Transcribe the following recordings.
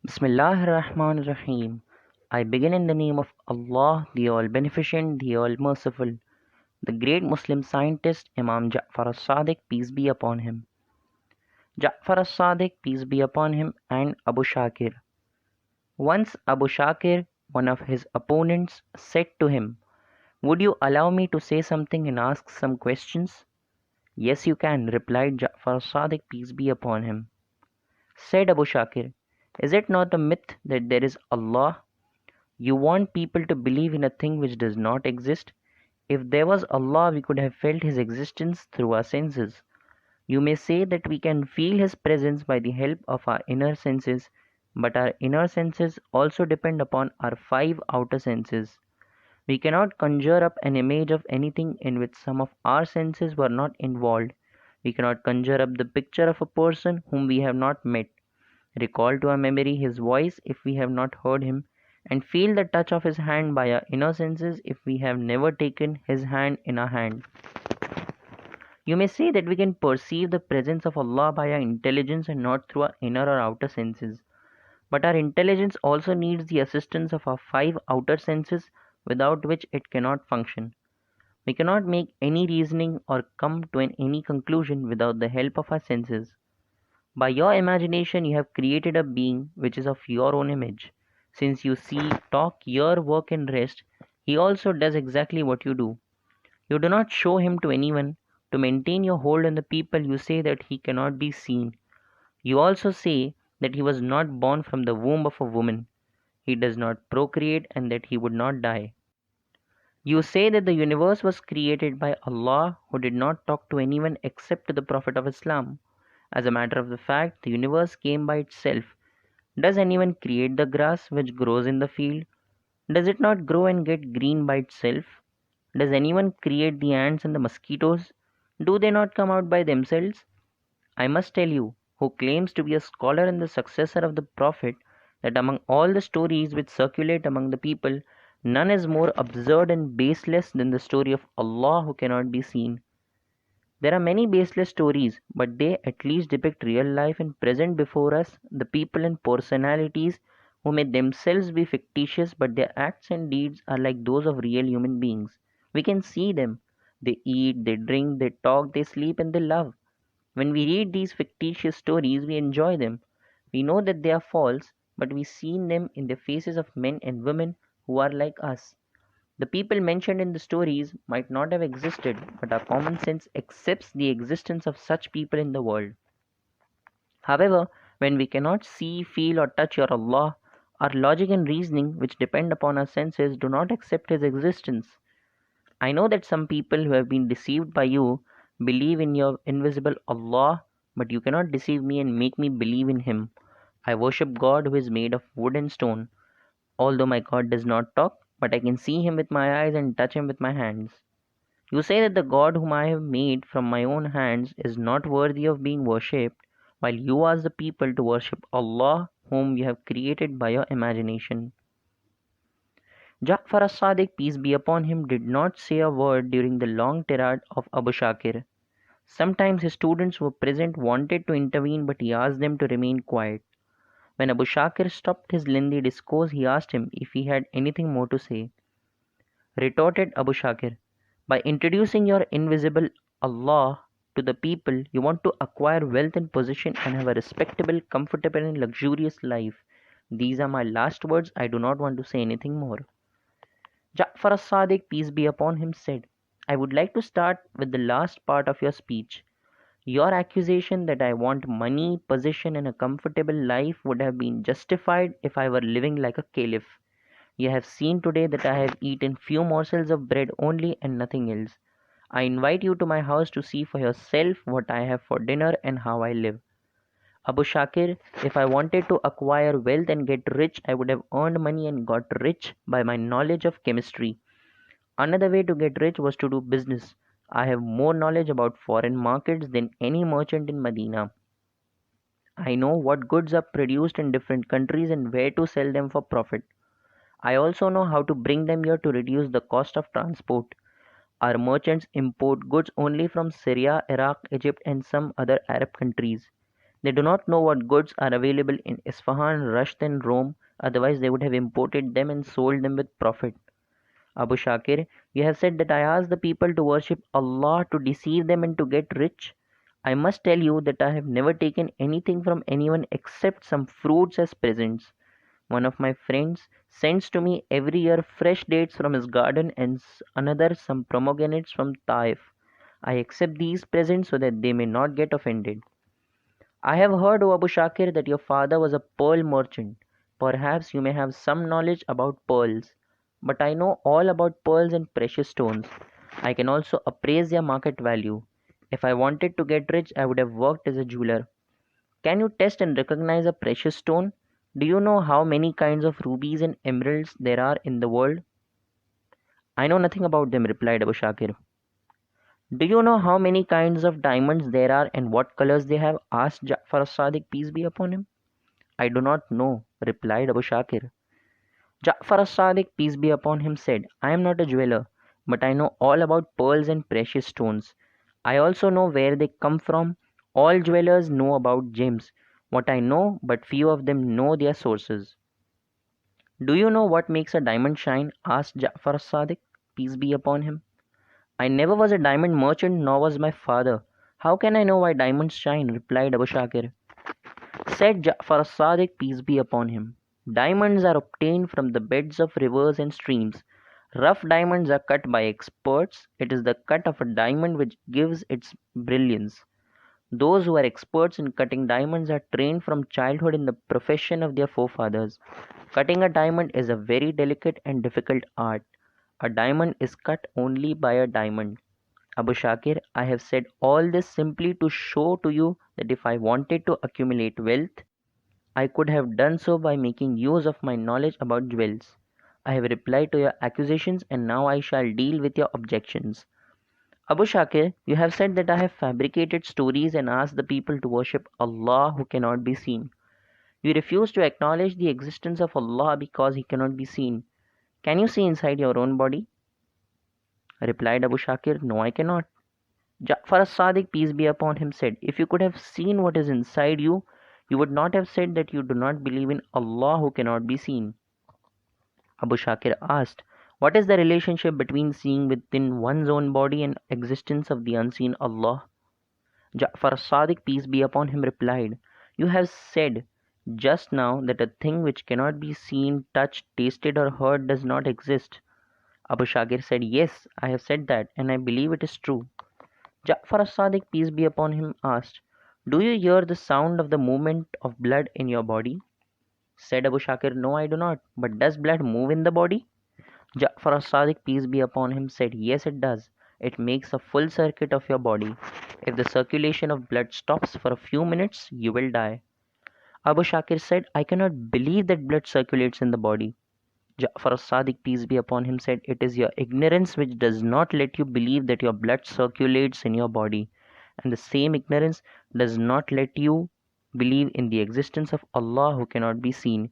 Bismillahir Rahmanir Rahim. I begin in the name of Allah, the All Beneficent, the All Merciful. The great Muslim scientist Imam Ja'far as-Sadiq, peace be upon him. Ja'far as-Sadiq, peace be upon him, and Abu Shakir. Once Abu Shakir, one of his opponents, said to him, "Would you allow me to say something and ask some questions?" "Yes, you can," replied Ja'far as-Sadiq, peace be upon him. Said Abu Shakir, "Is it not a myth that there is Allah? You want people to believe in a thing which does not exist. If there was Allah, we could have felt His existence through our senses. You may say that we can feel His presence by the help of our inner senses, but our inner senses also depend upon our five outer senses. We cannot conjure up an image of anything in which some of our senses were not involved. We cannot conjure up the picture of a person whom we have not met, recall to our memory his voice if we have not heard him, and feel the touch of his hand by our inner senses if we have never taken his hand in our hand. You may say that we can perceive the presence of Allah by our intelligence and not through our inner or outer senses. But our intelligence also needs the assistance of our five outer senses, without which it cannot function. We cannot make any reasoning or come to any conclusion without the help of our senses. By your imagination, you have created a being which is of your own image. Since you see, talk, hear, work, and rest, he also does exactly what you do. You do not show him to anyone. To maintain your hold on the people, you say that he cannot be seen. You also say that he was not born from the womb of a woman. He does not procreate and that he would not die. You say that the universe was created by Allah, who did not talk to anyone except to the Prophet of Islam. As a matter of the fact, the universe came by itself. Does anyone create the grass which grows in the field? Does it not grow and get green by itself? Does anyone create the ants and the mosquitoes? Do they not come out by themselves? I must tell you, who claims to be a scholar and the successor of the Prophet, that among all the stories which circulate among the people, none is more absurd and baseless than the story of Allah who cannot be seen. There are many baseless stories, but they at least depict real life and present before us the people and personalities who may themselves be fictitious, but their acts and deeds are like those of real human beings. We can see them. They eat, they drink, they talk, they sleep, and they love. When we read these fictitious stories, we enjoy them. We know that they are false, but we see them in the faces of men and women who are like us. The people mentioned in the stories might not have existed, but our common sense accepts the existence of such people in the world. However, when we cannot see, feel, or touch your Allah, our logic and reasoning, which depend upon our senses, do not accept His existence. I know that some people who have been deceived by you believe in your invisible Allah, but you cannot deceive me and make me believe in Him. I worship God who is made of wood and stone. Although my God does not talk, but I can see him with my eyes and touch him with my hands. You say that the God whom I have made from my own hands is not worthy of being worshipped, while you ask the people to worship Allah whom you have created by your imagination. Ja'far as-Sadiq, peace be upon him, did not say a word during the long tirade of Abu Shakir. Sometimes his students who were present wanted to intervene, but he asked them to remain quiet. When Abu Shakir stopped his lengthy discourse, he asked him if he had anything more to say. Retorted Abu Shakir, "By introducing your invisible Allah to the people, you want to acquire wealth and position and have a respectable, comfortable, and luxurious life. These are my last words. I do not want to say anything more." Ja'far as-Sadiq, peace be upon him, said, "I would like to start with the last part of your speech. Your accusation that I want money, position, and a comfortable life would have been justified if I were living like a caliph. You have seen today that I have eaten few morsels of bread only and nothing else. I invite you to my house to see for yourself what I have for dinner and how I live. Abu Shakir, if I wanted to acquire wealth and get rich, I would have earned money and got rich by my knowledge of chemistry. Another way to get rich was to do business. I have more knowledge about foreign markets than any merchant in Medina. I know what goods are produced in different countries and where to sell them for profit. I also know how to bring them here to reduce the cost of transport. Our merchants import goods only from Syria, Iraq, Egypt, and some other Arab countries. They do not know what goods are available in Isfahan, Rasht, and Rome, otherwise, they would have imported them and sold them with profit. Abu Shakir, you have said that I asked the people to worship Allah to deceive them and to get rich. I must tell you that I have never taken anything from anyone except some fruits as presents. One of my friends sends to me every year fresh dates from his garden and another some pomegranates from Taif. I accept these presents so that they may not get offended. I have heard, O Abu Shakir, that your father was a pearl merchant. Perhaps you may have some knowledge about pearls. But I know all about pearls and precious stones. I can also appraise their market value. If I wanted to get rich, I would have worked as a jeweler. Can you test and recognize a precious stone? Do you know how many kinds of rubies and emeralds there are in the world? I know nothing about them, replied Abu Shakir. Do you know how many kinds of diamonds there are and what colors they have? Asked Ja'far as-Sadiq, peace be upon him. I do not know, replied Abu Shakir. Ja'far as-Sadiq, peace be upon him, said, I am not a jeweler, but I know all about pearls and precious stones. I also know where they come from. All jewelers know about gems. What I know, but few of them know their sources. Do you know what makes a diamond shine? Asked Ja'far as-Sadiq, peace be upon him. I never was a diamond merchant, nor was my father. How can I know why diamonds shine? Replied Abu Shakir. Said Ja'far as-Sadiq, peace be upon him. Diamonds are obtained from the beds of rivers and streams. Rough diamonds are cut by experts. It is the cut of a diamond which gives its brilliance. Those who are experts in cutting diamonds are trained from childhood in the profession of their forefathers. Cutting a diamond is a very delicate and difficult art. A diamond is cut only by a diamond. Abu Shakir, I have said all this simply to show to you that if I wanted to accumulate wealth, I could have done so by making use of my knowledge about jewels. I have replied to your accusations and now I shall deal with your objections. Abu Shakir, you have said that I have fabricated stories and asked the people to worship Allah who cannot be seen. You refuse to acknowledge the existence of Allah because He cannot be seen. Can you see inside your own body? Replied Abu Shakir, no, I cannot. Ja'far as-Sadiq, peace be upon him, said, if you could have seen what is inside you, you would not have said that you do not believe in Allah who cannot be seen. Abu Shakir asked, what is the relationship between seeing within one's own body and existence of the unseen Allah? Ja'far as-Sadiq, peace be upon him, replied, you have said just now that a thing which cannot be seen, touched, tasted, or heard does not exist. Abu Shakir said, yes, I have said that, and I believe it is true. Ja'far as-Sadiq, peace be upon him, asked, do you hear the sound of the movement of blood in your body? Said Abu Shakir, no, I do not. But does blood move in the body? Ja'far as-Sadiq, peace be upon him, said, yes, it does. It makes a full circuit of your body. If the circulation of blood stops for a few minutes, you will die. Abu Shakir said, I cannot believe that blood circulates in the body. Ja'far as-Sadiq, peace be upon him, said, it is your ignorance which does not let you believe that your blood circulates in your body, and the same ignorance does not let you believe in the existence of Allah who cannot be seen.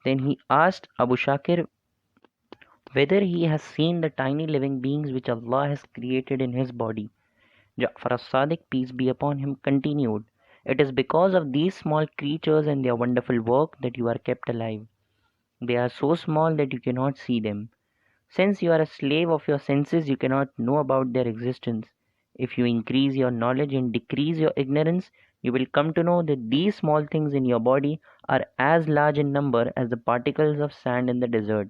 Then he asked Abu Shakir whether he has seen the tiny living beings which Allah has created in his body. Ja'far as-Sadiq, peace be upon him, continued, it is because of these small creatures and their wonderful work that you are kept alive. They are so small that you cannot see them. Since you are a slave of your senses, you cannot know about their existence. If you increase your knowledge and decrease your ignorance, you will come to know that these small things in your body are as large in number as the particles of sand in the desert.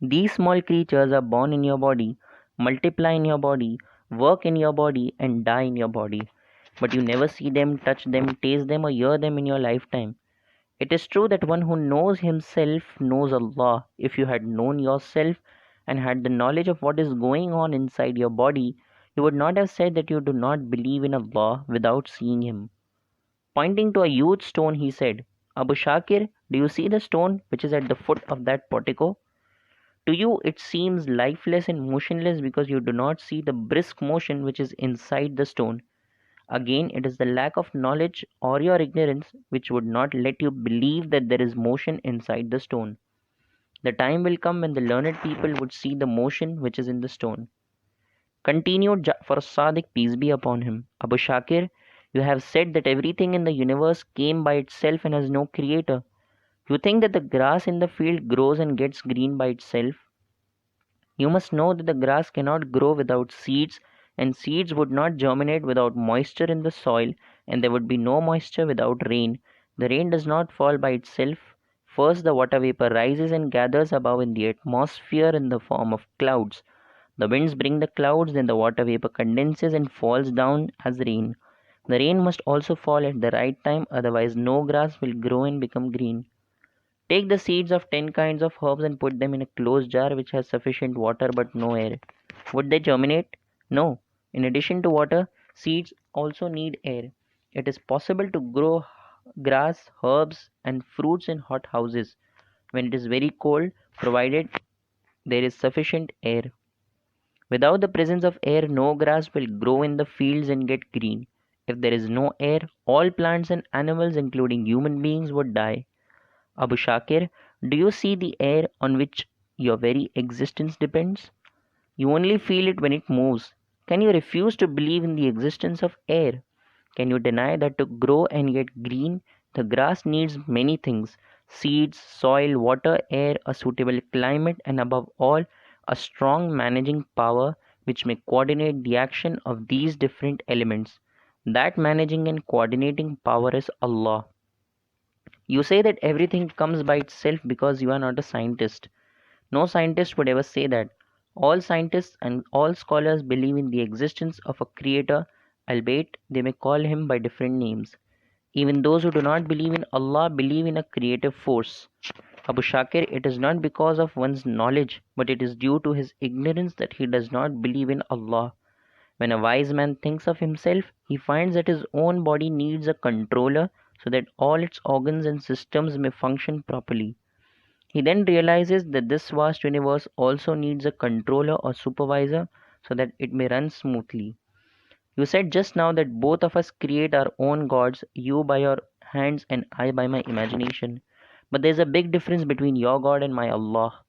These small creatures are born in your body, multiply in your body, work in your body, and die in your body. But you never see them, touch them, taste them, or hear them in your lifetime. It is true that one who knows himself knows Allah. If you had known yourself and had the knowledge of what is going on inside your body, you would not have said that you do not believe in Allah without seeing Him. Pointing to a huge stone, he said, Abu Shakir, do you see the stone which is at the foot of that portico? To you it seems lifeless and motionless because you do not see the brisk motion which is inside the stone. Again, it is the lack of knowledge or your ignorance which would not let you believe that there is motion inside the stone. The time will come when the learned people would see the motion which is in the stone. Continued Ja'far as-Sadiq, peace be upon him. Abu Shakir, You have said that everything in the universe came by itself and has no creator. You think that the grass in the field grows and gets green by itself. You must know that the grass cannot grow without seeds, and seeds would not germinate without moisture in the soil, and there would be no moisture without rain. The rain does not fall by itself. First, the water vapor rises and gathers above in the atmosphere in the form of clouds. The winds bring the clouds, then the water vapor condenses and falls down as rain. The rain must also fall at the right time, otherwise, no grass will grow and become green. Take the seeds of 10 kinds of herbs and put them in a closed jar which has sufficient water but no air. Would they germinate? No. In addition to water, seeds also need air. It is possible to grow grass, herbs, and fruits in hot houses when it is very cold, provided there is sufficient air. Without the presence of air, no grass will grow in the fields and get green. If there is no air, all plants and animals, including human beings, would die. Abu Shakir, do you see the air on which your very existence depends? You only feel it when it moves. Can you refuse to believe in the existence of air? Can you deny that to grow and get green, the grass needs many things: seeds, soil, water, air, a suitable climate, and above all, a strong managing power which may coordinate the action of these different elements? That managing and coordinating power is Allah. You say that everything comes by itself because you are not a scientist. No scientist would ever say that. All scientists and all scholars believe in the existence of a creator, albeit they may call him by different names. Even those who do not believe in Allah believe in a creative force. Abu Shakir, it is not because of one's knowledge, but it is due to his ignorance that he does not believe in Allah. When a wise man thinks of himself, he finds that his own body needs a controller so that all its organs and systems may function properly. He then realizes that this vast universe also needs a controller or supervisor so that it may run smoothly. You said just now that both of us create our own gods, you by your hands and I by my imagination. But there's a big difference between your God and my Allah.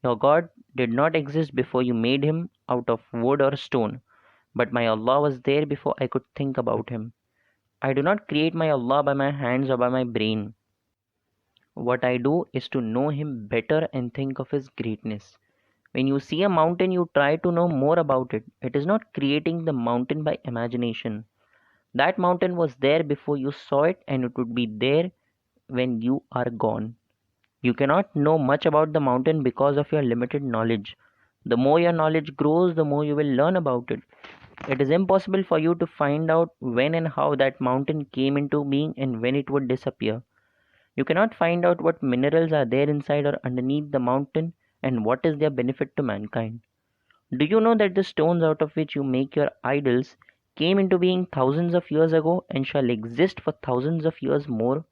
Your God did not exist before you made him out of wood or stone, but my Allah was there before I could think about him. I do not create my Allah by my hands or by my brain. What I do is to know him better and think of his greatness. When you see a mountain, you try to know more about it. It is not creating the mountain by imagination. That mountain was there before you saw it, and it would be there when you are gone. You cannot know much about the mountain because of your limited knowledge. The more your knowledge grows, the more you will learn about it. It is impossible for you to find out when and how that mountain came into being and when it would disappear. You cannot find out what minerals are there inside or underneath the mountain and what is their benefit to mankind. Do you know that the stones out of which you make your idols came into being thousands of years ago and shall exist for thousands of years more?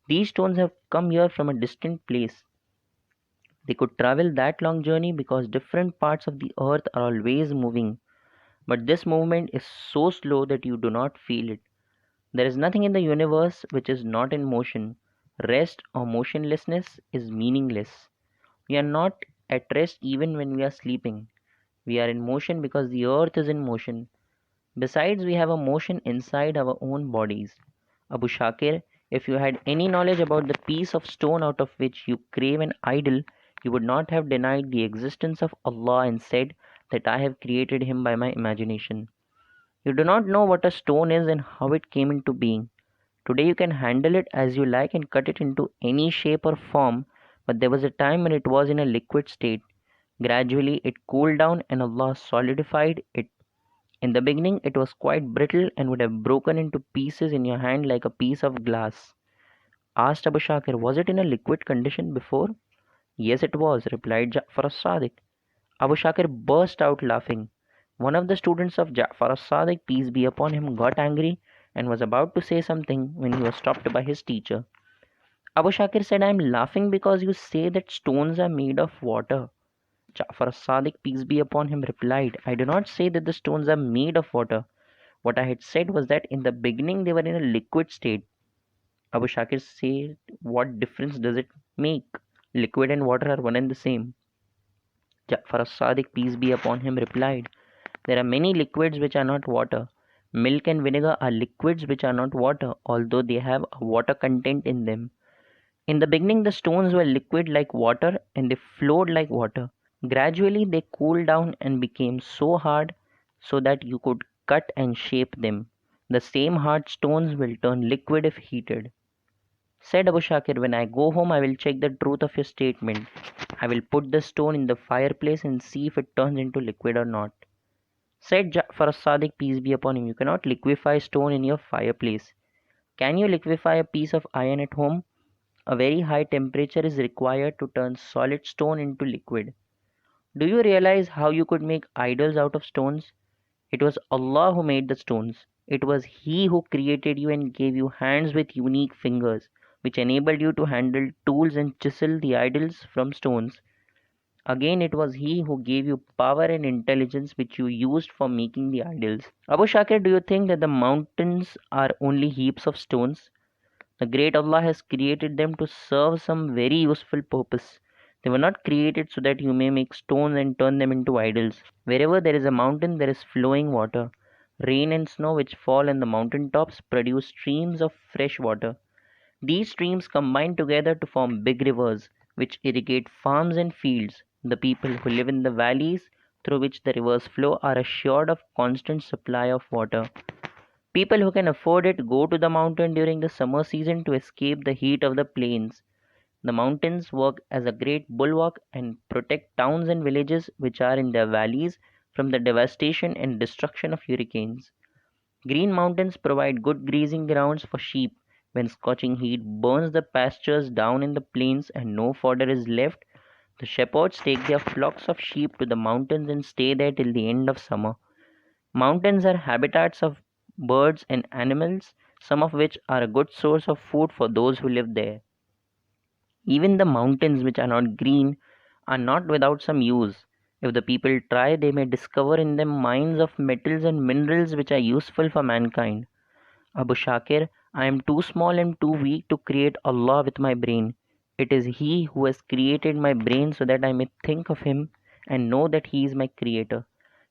These stones have come here from a distant place. They could travel that long journey because different parts of the earth are always moving, but this movement is so slow that you do not feel it. There is nothing in the universe which is not in motion. Rest or motionlessness is meaningless. We are not at rest even when we are sleeping. We are in motion because the earth is in motion. Besides, we have a motion inside our own bodies. Abu Shakir, if you had any knowledge about the piece of stone out of which you crave an idol, you would not have denied the existence of Allah and said that I have created him by my imagination. You do not know what a stone is and how it came into being. Today you can handle it as you like and cut it into any shape or form, but there was a time when it was in a liquid state. Gradually it cooled down and Allah solidified it. In the beginning it was quite brittle and would have broken into pieces in your hand like a piece of glass. Asked Abu Shakir, was it in a liquid condition before? Yes, it was, replied Ja'far as-Sadiq. Abu Shakir burst out laughing. One of the students of Ja'far as-Sadiq, peace be upon him, got angry and was about to say something when he was stopped by his teacher. Abu Shakir said, I am laughing because you say that stones are made of water. Ja'far as-Sadiq, peace be upon him, replied, I do not say that the stones are made of water. What I had said was that in the beginning they were in a liquid state. Abu Shakir said, what difference does it make? Liquid and water are one and the same. Ja'far as-Sadiq, peace be upon him, replied, there are many liquids which are not water. Milk and vinegar are liquids which are not water, although they have a water content in them. In the beginning, the stones were liquid like water and they flowed like water. Gradually, they cooled down and became so hard so that you could cut and shape them. The same hard stones will turn liquid if heated. Said Abu Shakir, when I go home, I will check the truth of your statement. I will put the stone in the fireplace and see if it turns into liquid or not. Said Ja'far as-Sadiq, peace be upon him, you cannot liquefy stone in your fireplace. Can you liquefy a piece of iron at home? A very high temperature is required to turn solid stone into liquid. Do you realize how you could make idols out of stones? It was Allah who made the stones. It was He who created you and gave you hands with unique fingers, which enabled you to handle tools and chisel the idols from stones. Again, it was He who gave you power and intelligence which you used for making the idols. Abu Shakir, do you think that the mountains are only heaps of stones? The great Allah has created them to serve some very useful purpose. They were not created so that you may make stones and turn them into idols. Wherever there is a mountain, there is flowing water. Rain and snow which fall on the mountain tops produce streams of fresh water. These streams combine together to form big rivers, which irrigate farms and fields. The people who live in the valleys through which the rivers flow are assured of constant supply of water. People who can afford it go to the mountain during the summer season to escape the heat of the plains. The mountains work as a great bulwark and protect towns and villages which are in their valleys from the devastation and destruction of hurricanes. Green mountains provide good grazing grounds for sheep. When scorching heat burns the pastures down in the plains and no fodder is left, the shepherds take their flocks of sheep to the mountains and stay there till the end of summer. Mountains are habitats of birds and animals, some of which are a good source of food for those who live there. Even the mountains which are not green are not without some use. If the people try, they may discover in them mines of metals and minerals which are useful for mankind. Abu Shakir, I am too small and too weak to create Allah with my brain. It is He who has created my brain so that I may think of Him and know that He is my creator.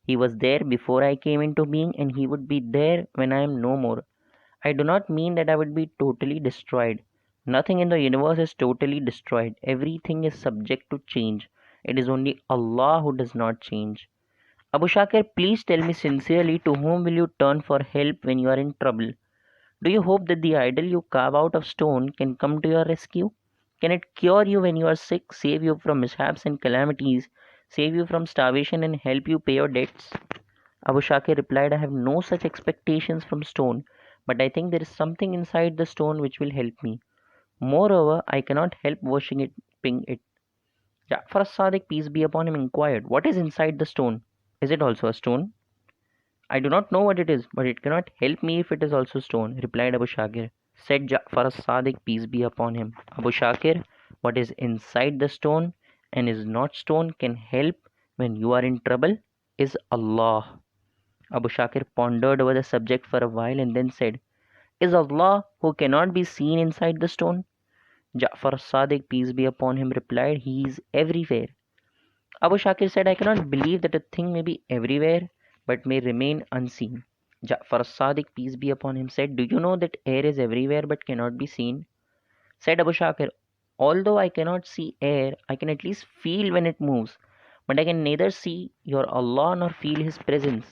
He was there before I came into being and He would be there when I am no more. I do not mean that I would be totally destroyed. Nothing in the universe is totally destroyed. Everything is subject to change. It is only Allah who does not change. Abu Shakir, please tell me sincerely, to whom will you turn for help when you are in trouble? Do you hope that the idol you carve out of stone can come to your rescue? Can it cure you when you are sick, save you from mishaps and calamities, save you from starvation and help you pay your debts? Abu Shakir replied, I have no such expectations from stone, but I think there is something inside the stone which will help me. Moreover, I cannot help worshipping it. Ja'far as-Sadiq, peace be upon him, inquired, what is inside the stone? Is it also a stone? I do not know what it is, but it cannot help me if it is also stone, replied Abu Shakir. Said Ja'far as-Sadiq, peace be upon him, Abu Shakir, what is inside the stone and is not stone can help when you are in trouble is Allah. Abu Shakir pondered over the subject for a while and then said, is Allah who cannot be seen inside the stone? Ja'far as-Sadiq, peace be upon him, replied, He is everywhere. Abu Shakir said, I cannot believe that a thing may be everywhere but may remain unseen. Ja'far as-Sadiq, peace be upon him, said, do you know that air is everywhere but cannot be seen? Said Abu Shakir, although I cannot see air, I can at least feel when it moves, but I can neither see your Allah nor feel His presence.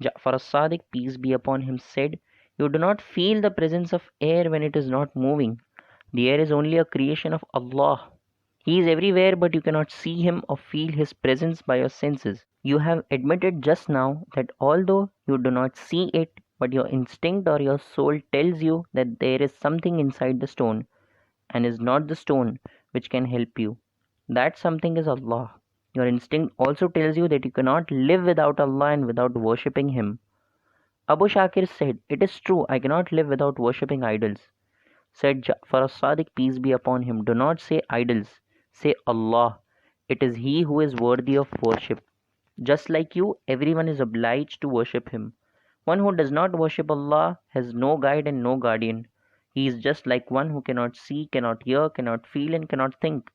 Ja'far as-Sadiq, peace be upon him, said, you do not feel the presence of air when it is not moving. The air is only a creation of Allah. He is everywhere, but you cannot see Him or feel His presence by your senses. You have admitted just now that although you do not see it, but your instinct or your soul tells you that there is something inside the stone, and is not the stone which can help you. That something is Allah. Your instinct also tells you that you cannot live without Allah and without worshipping Him. Abu Shakir said, it is true, I cannot live without worshipping idols. Said Ja'far as-Sadiq, peace be upon him, do not say idols, say Allah. It is He who is worthy of worship. Just like you, everyone is obliged to worship Him. One who does not worship Allah has no guide and no guardian. He is just like one who cannot see, cannot hear, cannot feel, and cannot think.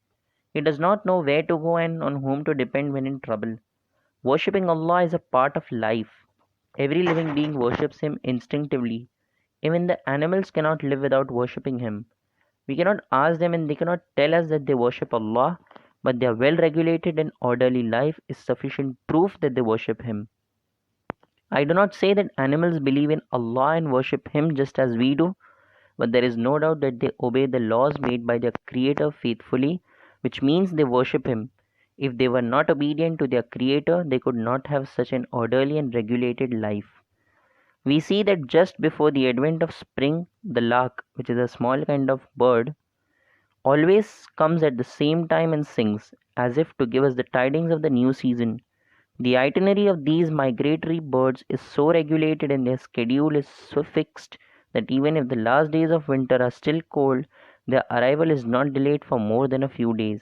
He does not know where to go and on whom to depend when in trouble. Worshipping Allah is a part of life. Every living being worships him instinctively. Even the animals cannot live without worshipping him. We cannot ask them and they cannot tell us that they worship Allah, but their well regulated and orderly life is sufficient proof that they worship him. I do not say that animals believe in Allah and worship him just as we do, but there is no doubt that they obey the laws made by their Creator faithfully, which means they worship Him. If they were not obedient to their Creator, they could not have such an orderly and regulated life. We see that just before the advent of spring, the lark, which is a small kind of bird, always comes at the same time and sings, as if to give us the tidings of the new season. The itinerary of these migratory birds is so regulated and their schedule is so fixed that even if the last days of winter are still cold, their arrival is not delayed for more than a few days.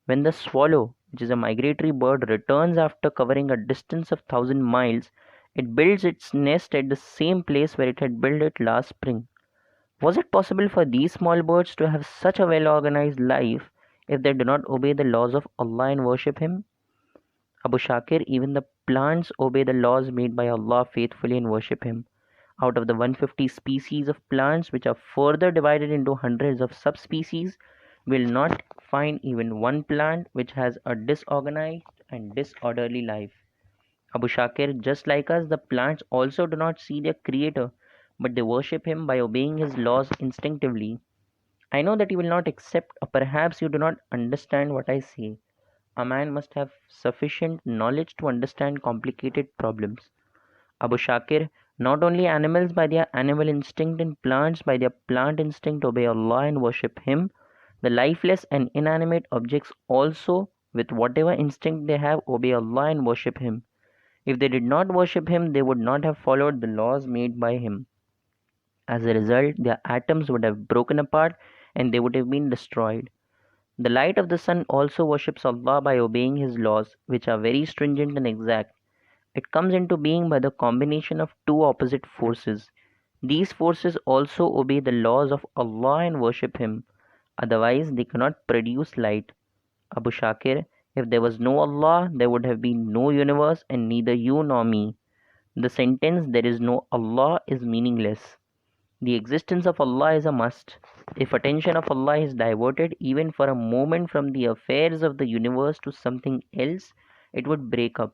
When the swallow, which is a migratory bird, returns after covering a distance of 1,000 miles, it builds its nest at the same place where it had built it last spring. Was it possible for these small birds to have such a well organized life if they do not obey the laws of Allah and worship Him? Abu Shakir, even the plants obey the laws made by Allah faithfully and worship Him. Out of the 150 species of plants, which are further divided into hundreds of subspecies, we will not find even one plant which has a disorganized and disorderly life. Abu Shakir, just like us, the plants also do not see their Creator, but they worship Him by obeying His laws instinctively. I know that you will not accept, or perhaps you do not understand what I say. A man must have sufficient knowledge to understand complicated problems. Abu Shakir, not only animals by their animal instinct and plants by their plant instinct obey Allah and worship Him, the lifeless and inanimate objects also, with whatever instinct they have, obey Allah and worship Him. If they did not worship Him, they would not have followed the laws made by Him. As a result, their atoms would have broken apart and they would have been destroyed. The light of the sun also worships Allah by obeying His laws, which are very stringent and exact. It comes into being by the combination of two opposite forces. These forces also obey the laws of Allah and worship Him, otherwise, they cannot produce light. Abu Shakir, if there was no Allah, there would have been no universe and neither you nor me. The sentence, there is no Allah, is meaningless. The existence of Allah is a must. If attention of Allah is diverted even for a moment from the affairs of the universe to something else, it would break up.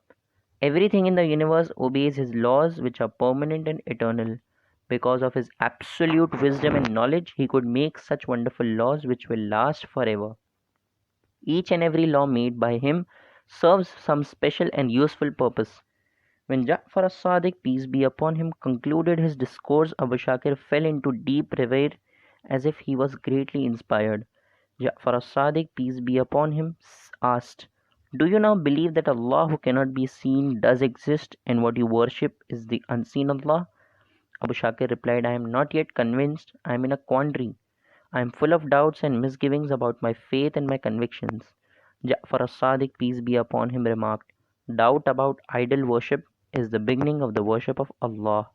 Everything in the universe obeys His laws, which are permanent and eternal. Because of His absolute wisdom and knowledge, He could make such wonderful laws which will last forever. Each and every law made by Him serves some special and useful purpose. When Ja'far as-Sadiq, peace be upon him, concluded his discourse, Abu Shakir fell into deep reverie as if he was greatly inspired. Ja'far as-Sadiq, peace be upon him, asked, "Do you now believe that Allah who cannot be seen does exist and what you worship is the unseen Allah?" Abu Shakir replied, "I am not yet convinced. I am in a quandary. I am full of doubts and misgivings about my faith and my convictions." Ja'far as-Sadiq, peace be upon him, remarked, "Doubt about idol worship is the beginning of the worship of Allah."